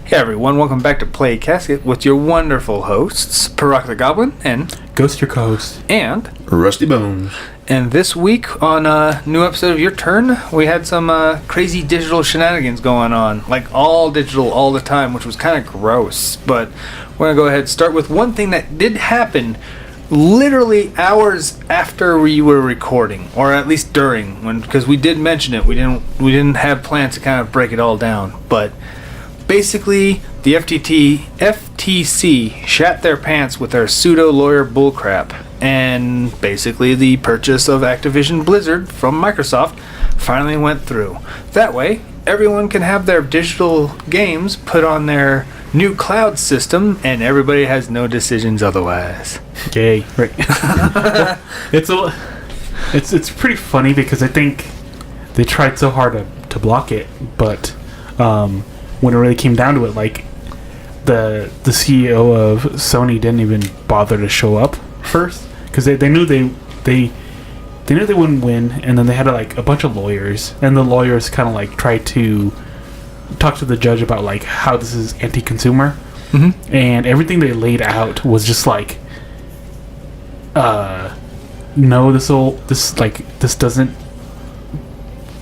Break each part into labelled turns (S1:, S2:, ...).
S1: Hey everyone, welcome back to Play Casket with your wonderful hosts, Parak the Goblin and
S2: Ghost, your co-host,
S1: and
S3: Rusty Bones.
S1: And this week on a new episode of Your Turn, we had some crazy digital shenanigans going on, like all digital all the time, which was kind of gross. But we're gonna go ahead and start with one thing that did happen literally hours after we were recording, or at least during, because we did mention it. We didn't have plans to kind of break it all down, but basically the FTC shat their pants with their pseudo lawyer bullcrap, and basically the purchase of Activision Blizzard from Microsoft finally went through. That way, everyone can have their digital games put on their new cloud system, and everybody has no decisions otherwise.
S2: Yay! Right. It's pretty funny because I think they tried so hard to block it, but when it really came down to it, like the CEO of Sony didn't even bother to show up first because they knew they wouldn't win, and then they had like a bunch of lawyers, and the lawyers kind of like tried to talk to the judge about like how this is anti-consumer, and everything they laid out was just like, no, this doesn't,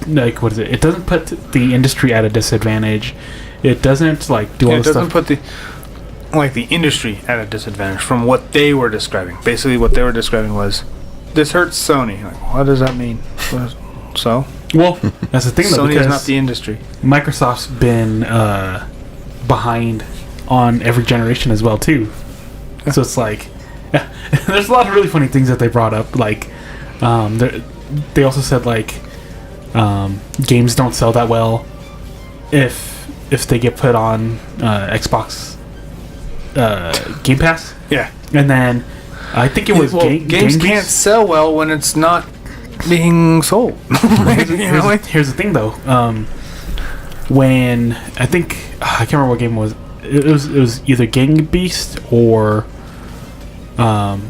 S2: like, what is it? It doesn't put the industry at a disadvantage. It doesn't like do all this stuff. It doesn't
S1: put the industry at a disadvantage from what they were describing. Basically, what they were describing was, this hurts Sony. Like, what does that mean? So?
S2: Well, that's the thing though.
S1: Sony is not the industry.
S2: Microsoft's been behind on every generation as well too. So it's like, there's a lot of really funny things that they brought up. Like, they also said like, games don't sell that well if they get put on Xbox Game Pass.
S1: Yeah.
S2: And then I think it was
S1: games can't sell well when it's not being sold.
S2: Here's the thing though. When I think I can't remember what game it was. It was either Gang Beast or I'll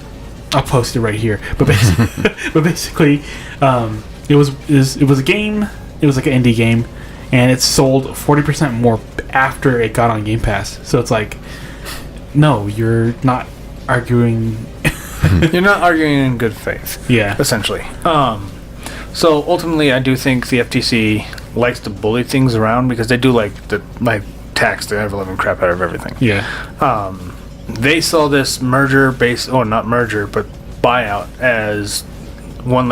S2: post it right here. But basically, it was a game. It was like an indie game, and it sold 40% more after it got on Game Pass. So it's like, no, you're not arguing.
S1: You're not arguing in good faith.
S2: Yeah,
S1: essentially. So ultimately, I do think the FTC likes to bully things around because they do like tax the ever-living crap out of everything.
S2: Yeah.
S1: They saw this buyout as one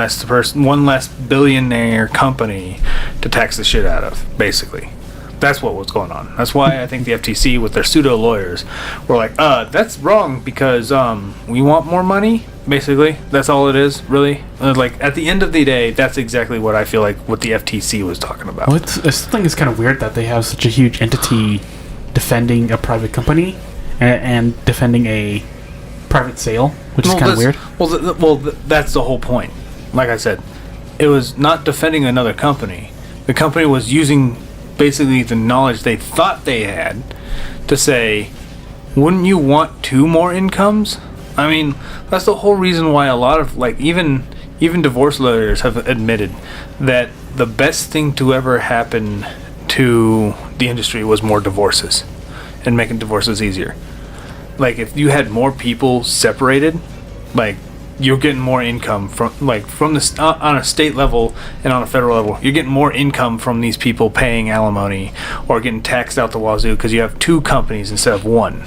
S1: less billionaire company to tax the shit out of, basically. That's what was going on. That's why I think the FTC, with their pseudo lawyers, were like, that's wrong because we want more money. Basically, that's all it is, really. Like, at the end of the day, that's exactly what I feel like what the FTC was talking about.
S2: Well, I still think it's kind of weird that they have such a huge entity defending a private company and defending a private sale, which is kind of weird.
S1: Well, that's the whole point. Like I said, it was not defending another company. The company was using basically the knowledge they thought they had to say, wouldn't you want two more incomes? I mean, that's the whole reason why a lot of, like, even divorce lawyers have admitted that the best thing to ever happen to the industry was more divorces and making divorces easier. Like, if you had more people separated, like, you're getting more income from this on a state level and on a federal level. You're getting more income from these people paying alimony or getting taxed out the wazoo because you have two companies instead of one.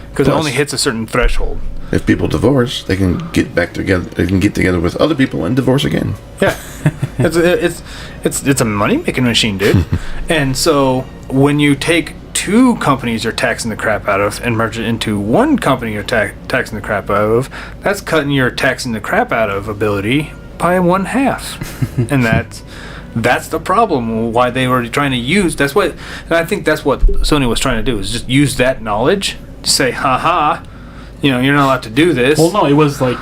S1: Because it only hits a certain threshold.
S3: If people divorce, they can get back together. They can get together with other people and divorce again.
S1: Yeah, it's a money making machine, dude. And so when you take two companies you're taxing the crap out of and merge it into one company you're taxing the crap out of, that's cutting your taxing the crap out of ability by 1/2. And that's the problem. Why they were trying to use and I think that's what Sony was trying to do, is just use that knowledge to say, haha, you're not allowed to do this.
S2: Well, no, it was like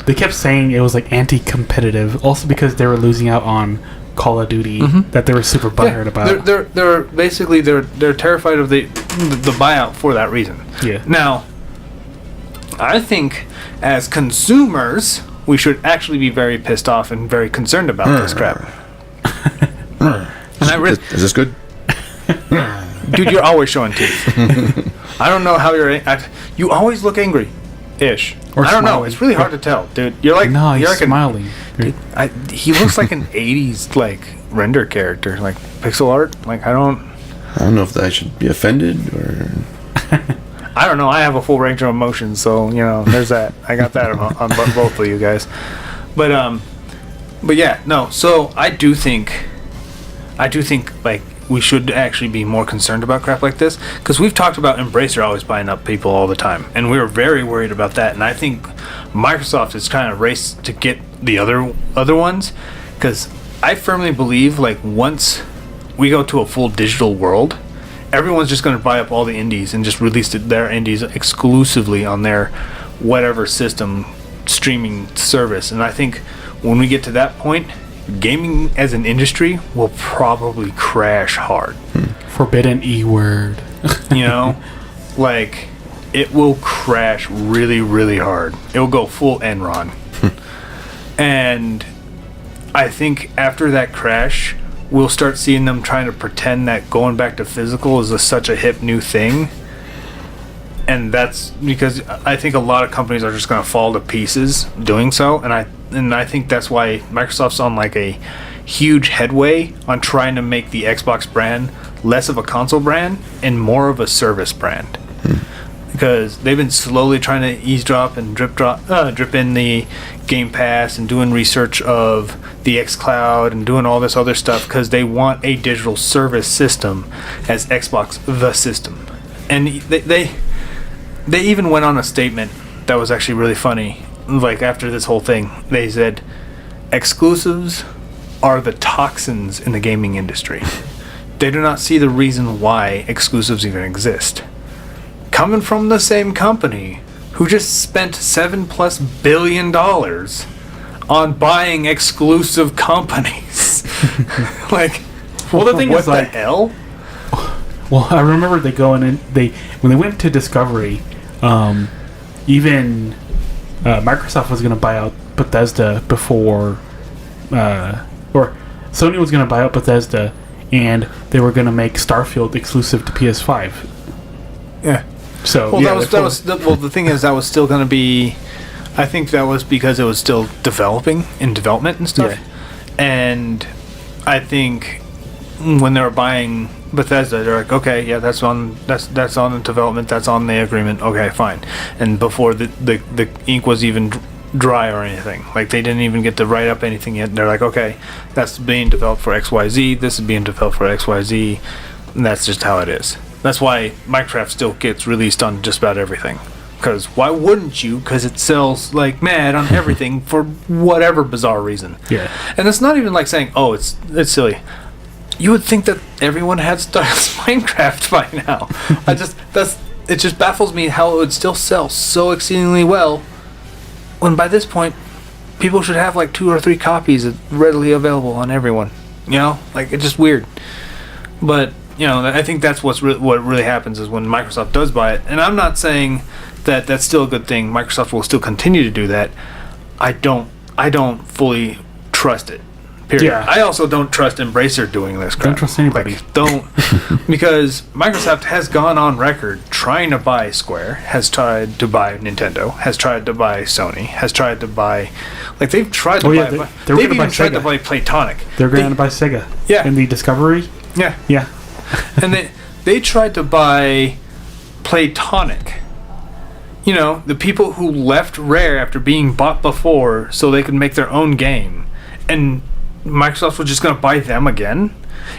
S2: they kept saying it was like anti-competitive, also because they were losing out on Call of Duty that they were super butthurt about.
S1: They're basically they're terrified of the buyout for that reason.
S2: Yeah.
S1: Now, I think as consumers, we should actually be very pissed off and very concerned about this crap.
S3: And I is this good?
S1: Dude, you're always showing teeth. I don't know how you always look angry-ish.
S2: Or
S1: I don't know.
S2: smiling.
S1: It's really hard to tell, dude. You're like
S2: No, he's
S1: you're like
S2: smiling.
S1: Dude, he looks like an '80s like render character, like pixel art. Like I don't
S3: know if I should be offended or.
S1: I don't know. I have a full range of emotions, so there's that. I got that on both of you guys. But yeah, no. So I do think like we should actually be more concerned about crap like this, because we've talked about Embracer always buying up people all the time, and we were very worried about that. And I think Microsoft is trying to race to get the other ones, because I firmly believe like once we go to a full digital world, everyone's just going to buy up all the indies and just release their indies exclusively on their whatever system streaming service. And I think when we get to that point, gaming as an industry will probably crash hard.
S2: Forbidden E word.
S1: Like it will crash really, really hard. It will go full Enron. And I think after that crash, we'll start seeing them trying to pretend that going back to physical is such a hip new thing. And that's because I think a lot of companies are just going to fall to pieces doing so. And I think that's why Microsoft's on like a huge headway on trying to make the Xbox brand less of a console brand and more of a service brand. Because they've been slowly trying to eavesdrop and drip in the Game Pass and doing research of the xCloud and doing all this other stuff, because they want a digital service system as Xbox the system. And they even went on a statement that was actually really funny. Like after this whole thing, they said exclusives are the toxins in the gaming industry. They do not see the reason why exclusives even exist. Coming from the same company who just spent $7+ billion on buying exclusive companies. Like,
S2: well, the thing
S1: what
S2: is,
S1: the hell?
S2: Well, I remember when they went to Discovery, even Microsoft was going to buy out Bethesda before, or Sony was going to buy out Bethesda, and they were going to make Starfield exclusive to PS5.
S1: Yeah.
S2: So
S1: well, the thing is that was still going to be. I think that was because it was still in development and stuff. Yeah. And I think when they were buying Bethesda, they're like, okay, yeah, that's on the development, that's on the agreement. Okay, fine. And before the ink was even dry or anything, like they didn't even get to write up anything yet. They're like, okay, that's being developed for XYZ. This is being developed for XYZ. And that's just how it is. That's why Minecraft still gets released on just about everything. Because why wouldn't you? Because it sells like mad on everything for whatever bizarre reason.
S2: Yeah.
S1: And it's not even like saying, oh, it's silly. You would think that everyone had started Minecraft by now. It just baffles me how it would still sell so exceedingly well, when by this point, people should have like 2 or 3 copies readily available on everyone. Like it's just weird. But I think that's what really happens is when Microsoft does buy it. And I'm not saying that that's still a good thing. Microsoft will still continue to do that. I don't fully trust it. Period.
S2: Yeah.
S1: I also don't trust Embracer doing this crap.
S2: Don't trust anybody.
S1: Because Microsoft has gone on record trying to buy Square, has tried to buy Nintendo, has tried to buy Sony, has tried to buy, like they've tried to buy. They've even tried to buy Playtonic.
S2: They're going to buy Sega.
S1: Yeah.
S2: In the Discovery.
S1: Yeah.
S2: Yeah.
S1: And they tried to buy Playtonic. The people who left Rare after being bought before so they could make their own game. And Microsoft was just going to buy them again?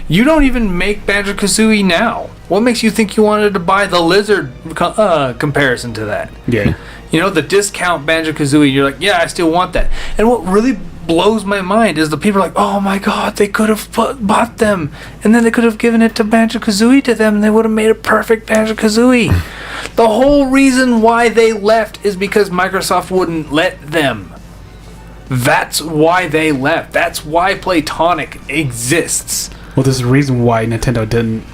S1: You don't even make Banjo-Kazooie now. What makes you think you wanted to buy the Lizard comparison to that?
S2: Yeah.
S1: The discount Banjo-Kazooie, you're like, yeah, I still want that. And what really blows my mind is the people are like, oh my god, they could have bought them, and then they could have given it to Banjo-Kazooie to them, and they would have made a perfect Banjo-Kazooie. The whole reason why they left is because Microsoft wouldn't let them. That's why they left. That's why Playtonic exists.
S2: Well, there's a reason why Nintendo didn't.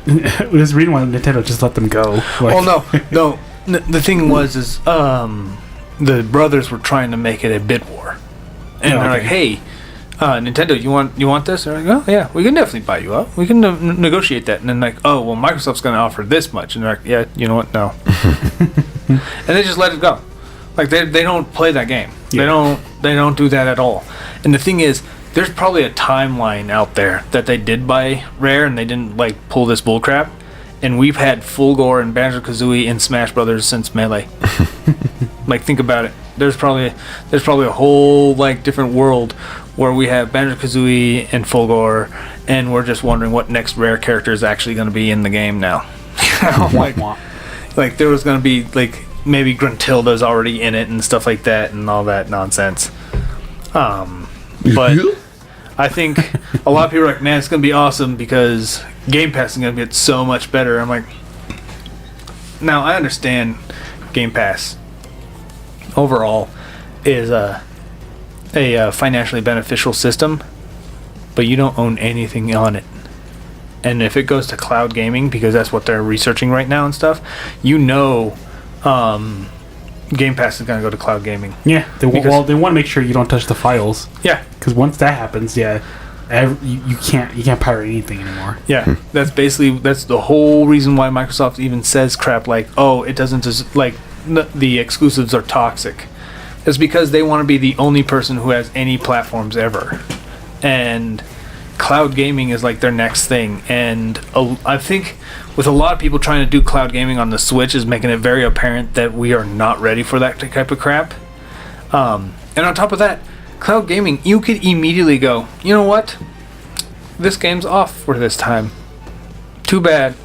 S2: There's a reason why Nintendo just let them go.
S1: Well, no. The thing was, the brothers were trying to make it a bit war. And they're like, hey, Nintendo, you want this? They're like, oh yeah, we can definitely buy you up. We can negotiate that. And then like, oh well, Microsoft's going to offer this much, and they're like, yeah, you know what? No. And they just let it go. Like they don't play that game. Yeah. They don't do that at all. And the thing is, there's probably a timeline out there that they did buy Rare and they didn't like pull this bullcrap. And we've had Fulgore and Banjo-Kazooie and Smash Brothers since Melee. Like think about it. There's probably a whole like different world where we have Banjo-Kazooie and Fulgore, and we're just wondering what next Rare character is actually going to be in the game now. Like there was going to be like maybe Gruntilda's already in it and stuff like that and all that nonsense. But I think a lot of people are like, man, it's going to be awesome because Game Pass is going to get so much better. I'm like, now I understand Game Pass overall is a financially beneficial system, but you don't own anything on it. And if it goes to cloud gaming, because that's what they're researching right now and stuff, Game Pass is going to go to cloud gaming.
S2: Yeah, they want to make sure you don't touch the files.
S1: Yeah,
S2: because once that happens, you can't pirate anything anymore.
S1: Yeah, that's the whole reason why Microsoft even says crap like, oh, it doesn't just like the exclusives are toxic. It's because they want to be the only person who has any platforms ever, and cloud gaming is like their next thing. And I think with a lot of people trying to do cloud gaming on the Switch is making it very apparent that we are not ready for that type of crap. And on top of that, cloud gaming, you could immediately go, you know what? This game's off for this time. Too bad.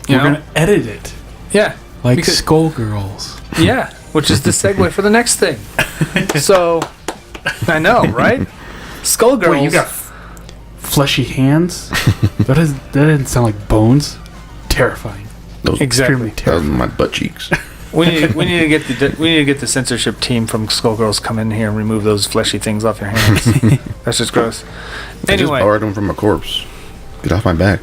S2: We're going to edit it.
S1: Yeah.
S2: Like Skullgirls.
S1: Yeah, which is the segue for the next thing. So, I know, right? Skullgirls.
S2: Wait, you got fleshy hands? that doesn't sound like bones. Terrifying.
S3: Those
S1: exactly.
S3: terrifying. My butt cheeks.
S1: We need to get the censorship team from Skullgirls come in here and remove those fleshy things off your hands. That's just gross.
S3: I
S1: Anyway,
S3: just borrowed them from a corpse. Get off my back.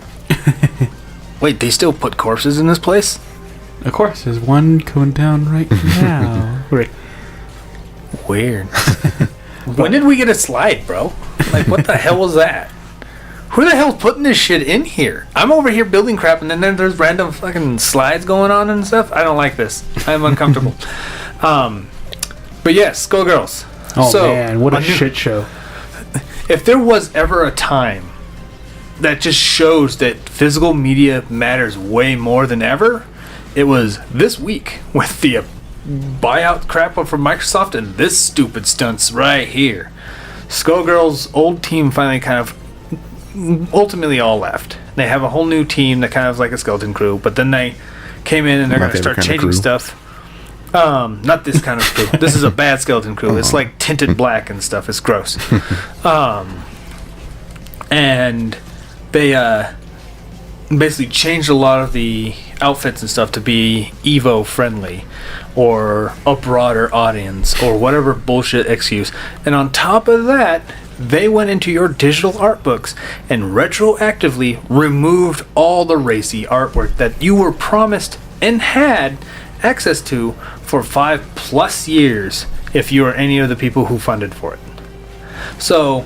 S1: Wait, they still put corpses in this place?
S2: Of course, there's one going down right now.
S1: Weird. When did we get a slide, bro? Like, what the hell was that? Who the hell's putting this shit in here? I'm over here building crap, and then there's random fucking slides going on and stuff. I don't like this. I'm uncomfortable. But yes, Skullgirls.
S2: Oh man, what a shit show.
S1: If there was ever a time that just shows that physical media matters way more than ever, it was this week with the buyout crap from Microsoft and this stupid stunts right here. Skullgirls' old team finally kind of ultimately all left. They have a whole new team that kind of is like a skeleton crew, but then they came in and they're going to start changing stuff. Not this kind of crew. This is a bad skeleton crew. It's like tinted black and stuff. It's gross. And they basically changed a lot of the outfits and stuff to be Evo friendly or a broader audience or whatever bullshit excuse. And on top of that, they went into your digital art books and retroactively removed all the racy artwork that you were promised and had access to for 5+ years if you are any of the people who funded for it. So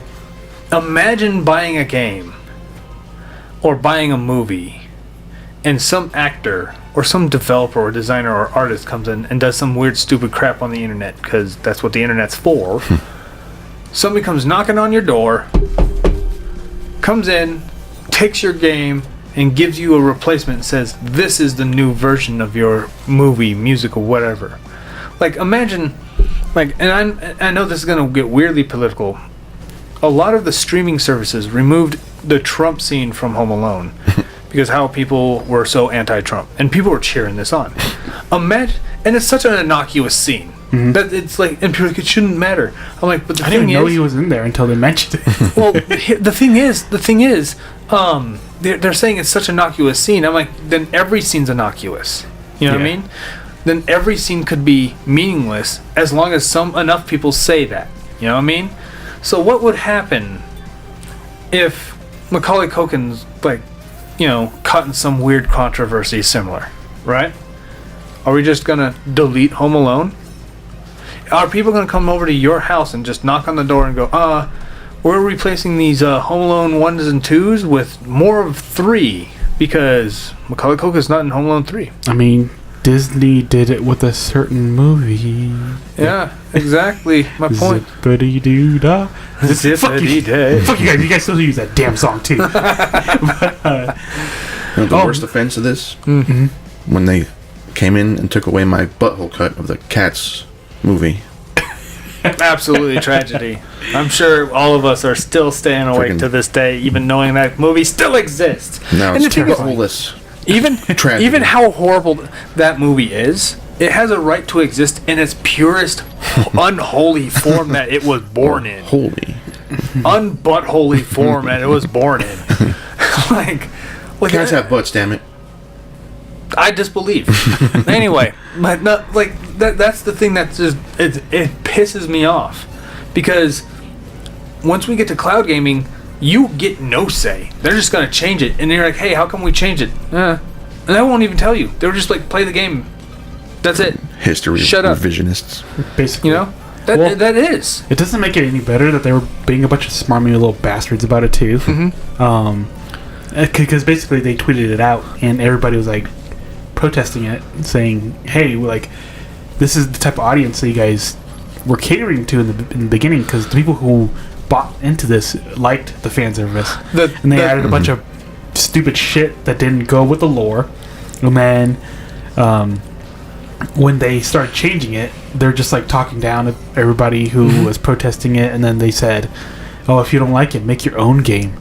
S1: imagine buying a game or buying a movie and some actor or some developer or designer or artist comes in and does some weird stupid crap on the internet, because that's what the internet's for. Somebody comes knocking on your door, comes in, takes your game, and gives you a replacement and says, this is the new version of your movie, music, or whatever. Like, imagine, like, and I know this is going to get weirdly political. A lot of the streaming services removed the Trump scene from Home Alone because how people were so anti-Trump. And people were cheering this on. Imagine, and it's such an innocuous scene. Mm-hmm. That it's like, and people are like, it shouldn't matter. I'm like, but the
S2: I
S1: thing
S2: didn't even know
S1: is,
S2: he was in there until they mentioned it.
S1: well, the thing is, they're saying it's such an innocuous scene. I'm like, then every scene's innocuous. You know what I mean? Then every scene could be meaningless as long as enough people say that. You know what I mean? So what would happen if Macaulay Culkin's like, caught in some weird controversy similar, right? Are we just gonna delete Home Alone? Are people going to come over to your house and just knock on the door and go, we're replacing these Home Alone 1s and 2s with more of 3 because Macaulay Culkin's not in Home Alone 3.
S2: I mean, Disney did it with a certain movie.
S1: Yeah, exactly. My point.
S2: Zippity-doo-dah.
S1: Zippity-day.
S2: Fuck you guys. You guys still use that damn song, too.
S3: You know the worst offense of this?
S1: Mm-hmm.
S3: When they came in and took away my butthole cut of the Cats movie.
S1: Absolutely tragedy. I'm sure all of us are still staying awake
S3: Freaking-
S1: to this day, even knowing that movie still exists.
S3: Now
S1: And
S3: it's
S1: the thing is,
S3: butthole-less.
S1: even even how horrible that movie is, it has a right to exist in its purest, unholy form that it was born in.
S3: Holy.
S1: Unbuttholy form that it was born in. like
S3: Cats have butts, damn it.
S1: I disbelieve. Anyway, but not like that's the thing that just it pisses me off because once we get to cloud gaming, you get no say. They're just gonna change it, and you're like, "Hey, how come we change it?" And I won't even tell you. They were just like, "Play the game." That's it.
S3: History
S1: Shut
S3: of
S1: up.
S3: revisionists.
S2: Basically.
S1: You know that is.
S2: It doesn't make it any better that they were being a bunch of smarmy little bastards about it, too. Because basically they tweeted it out, and everybody was like protesting it, saying, "Hey, like, this is the type of audience that you guys were catering to in the beginning, because the people who bought into this liked the fan service, and they added a bunch of stupid shit that didn't go with the lore, and then when they started changing it, they're just like talking down at everybody who was protesting it, and then they said, "Oh, if you don't like it, make your own game."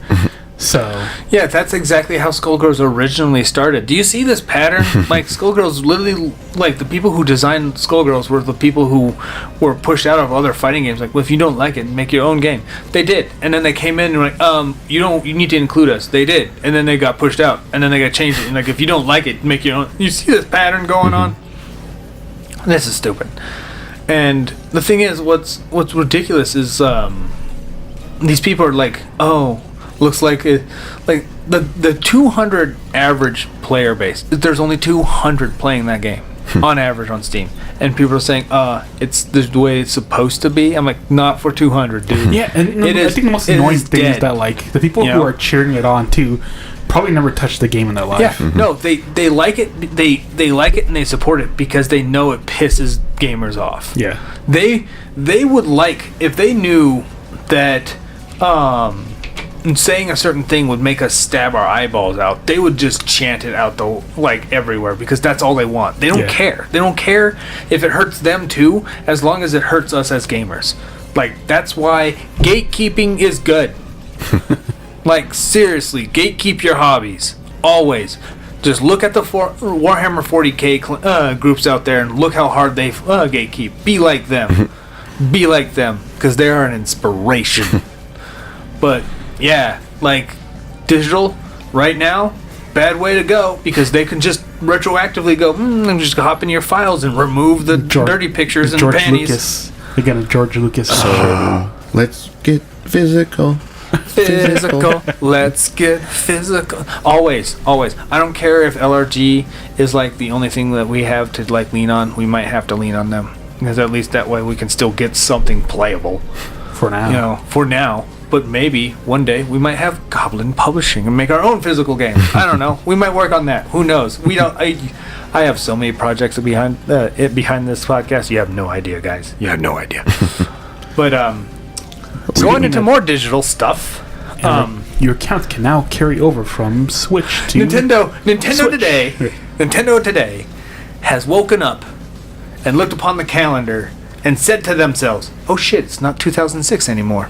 S2: So
S1: Yeah, that's exactly how Skullgirls originally started. Do you see this pattern? Like, Skullgirls literally, like, the people who designed Skullgirls were the people who were pushed out of other fighting games. Like, well, if you don't like it, make your own game. They did. And then they came in and were like, you need to include us. They did. And then they got pushed out. And then they got changed it. And like, if you don't like it, make your own. You see this pattern going on? This is stupid. And the thing is, what's ridiculous is, these people are like, oh, looks like it, like the 200 average player base. There's only 200 playing that game on average on Steam, and people are saying, it's the way it's supposed to be. I'm like, not for 200, dude.
S2: yeah, and I think the most annoying thing is that like the people who are cheering it on too probably never touched the game in their life.
S1: Yeah, no, they like it. They like it and they support it because they know it pisses gamers off.
S2: Yeah,
S1: They would like if they knew that saying a certain thing would make us stab our eyeballs out. They would just chant it out like everywhere because that's all they want. They don't care. They don't care if it hurts them too, as long as it hurts us as gamers. Like, that's why gatekeeping is good. Like, seriously, gatekeep your hobbies always. Just look at the Warhammer 40k groups out there and look how hard they gatekeep. Be like them. Be like them, because they are an inspiration. But yeah, like, digital right now, bad way to go, because they can just retroactively go and just hop in your files and remove the dirty pictures and
S2: George
S1: panties.
S2: Lucas. Again, a George Lucas.
S3: So, let's get physical.
S1: Physical. Let's get physical. Always. I don't care if LRG is like the only thing that we have to like lean on. We might have to lean on them, because at least that way we can still get something playable.
S2: For now.
S1: You know, for now. But maybe one day we might have Goblin Publishing and make our own physical game. I don't know. We might work on that. Who knows? We don't. I have so many projects behind this podcast. You have no idea, guys. You have no idea. But going into more digital stuff.
S2: Your account can now carry over from Switch to
S1: Nintendo
S2: Switch.
S1: today. Nintendo today has woken up and looked upon the calendar and said to themselves, "Oh shit! It's not 2006 anymore."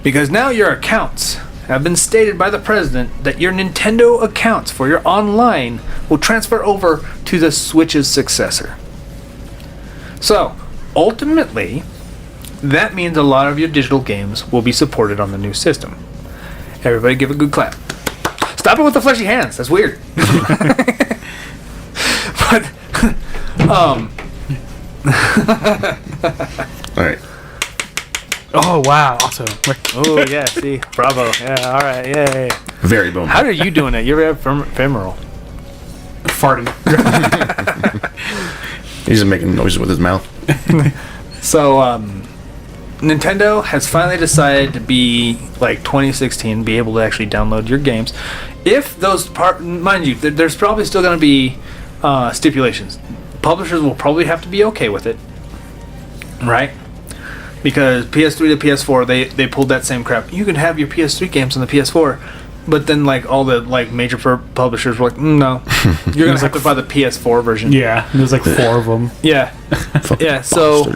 S1: Because now your accounts have been stated by the president that your Nintendo accounts for your online will transfer over to the Switch's successor. So, ultimately, that means a lot of your digital games will be supported on the new system. Everybody give a good clap. Stop it with the fleshy hands. That's weird. But,
S3: All right.
S2: Oh wow! Awesome.
S1: oh yeah, see, bravo. Yeah, all right, yay.
S3: Very bone.
S1: How are you doing it? You're ephemeral.
S2: Farting.
S3: He's just making noises with his mouth.
S1: So, Nintendo has finally decided to be like 2016, be able to actually download your games. If those mind you, there's probably still going to be stipulations. Publishers will probably have to be okay with it, right? Because PS3 to PS4, they pulled that same crap. You can have your PS3 games on the PS4, but then like all the like major publishers were like, no, you're gonna have to buy the PS4 version.
S2: Yeah, there's like 4 of them.
S1: Yeah, yeah. So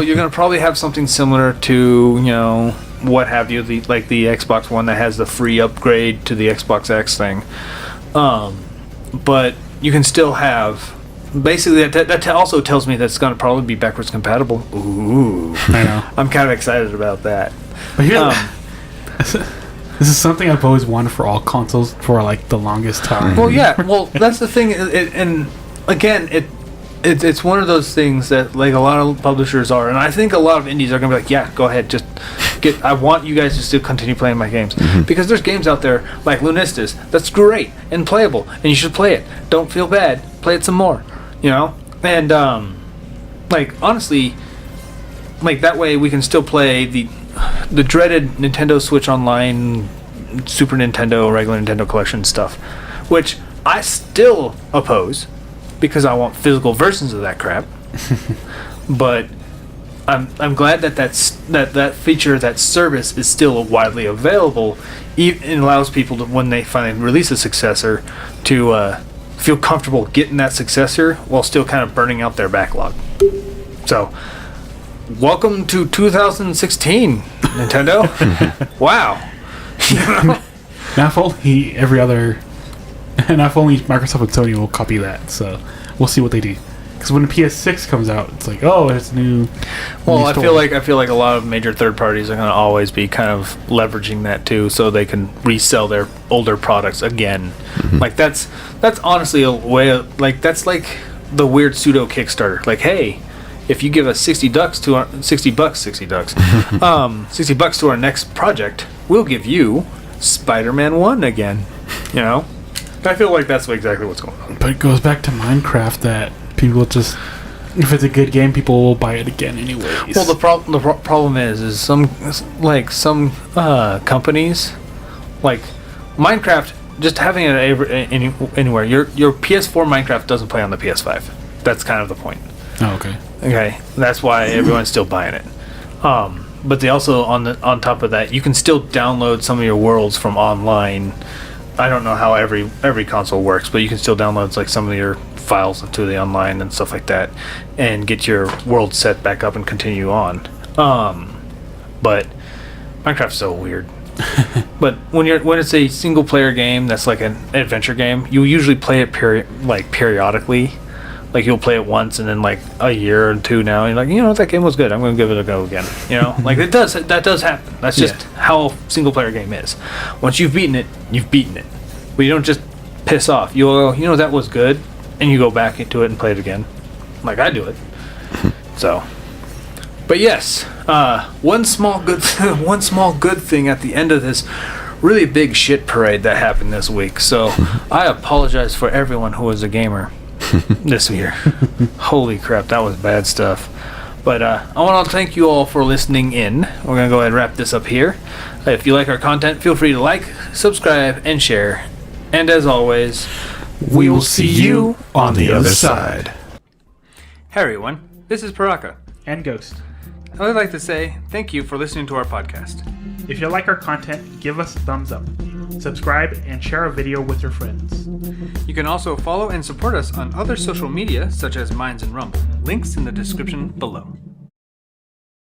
S1: you're gonna probably have something similar to what have you, the Xbox One that has the free upgrade to the Xbox X thing. But you can still have. Basically, that also tells me that it's going to probably be backwards compatible. Ooh,
S2: I know.
S1: I'm kind of excited about that.
S2: But this is something I've always wanted for all consoles for like the longest time.
S1: Well, yeah. Well, that's the thing, and again, it's one of those things that like a lot of publishers are, and I think a lot of indies are going to be like, yeah, go ahead, just get. I want you guys to still continue playing my games because there's games out there like Lunistas that's great and playable, and you should play it. Don't feel bad. Play it some more. And like honestly, like that way we can still play the dreaded Nintendo Switch Online, Super Nintendo, regular Nintendo Collection stuff, which I still oppose because I want physical versions of that crap. But I'm glad that feature, that service is still widely available. It allows people to, when they finally release a successor, to feel comfortable getting that successor while still kind of burning out their backlog. So, welcome to 2016, Nintendo. Wow.
S2: Now if only Microsoft and Sony will copy that. So we'll see what they do. Because when the PS6 comes out, it's like, oh, there's new.
S1: Well,
S2: new
S1: I feel like a lot of major third parties are going to always be kind of leveraging that too, so they can resell their older products again. Like that's honestly a way of, like, that's like the weird pseudo Kickstarter. Like, hey, if you give us $60 to our next project, we'll give you Spider-Man 1 again. I feel like that's exactly what's going on.
S2: But it goes back to Minecraft that people just, if it's a good game, people will buy it again anyways.
S1: Well, the problem is some companies, like Minecraft, just having it anywhere. Your PS4 Minecraft doesn't play on the PS5. That's kind of the point.
S2: Oh, okay.
S1: Okay, that's why everyone's still buying it. But they also on top of that, you can still download some of your worlds from online. I don't know how every console works, but you can still download like some of your files to the online and stuff like that, and get your world set back up and continue on. But Minecraft's so weird. But when it's a single player game that's like an adventure game, you usually play it periodically. Like you'll play it once, and then like a year or two now, and you're like, that game was good. I'm going to give it a go again. Like that does happen. That's just how a single player game is. Once you've beaten it, you've beaten it. But you don't just piss off. You'll go, that was good, and you go back into it and play it again, like I do it. So, but yes, one small good thing at the end of this really big shit parade that happened this week. So I apologize for everyone who was a gamer this year. Holy crap, that was bad stuff. But I want to thank you all for listening in. We're going to go ahead and wrap this up here. If you like our content, feel free to like, subscribe, and share. And as always,
S2: we will see you on the other side.
S1: Hey everyone, this is Paraka.
S2: And Ghost.
S1: I would like to say thank you for listening to our podcast.
S2: If you like our content, give us a thumbs up. Subscribe and share our video with your friends.
S1: You can also follow and support us on other social media such as Minds and Rumble. Links in the description below.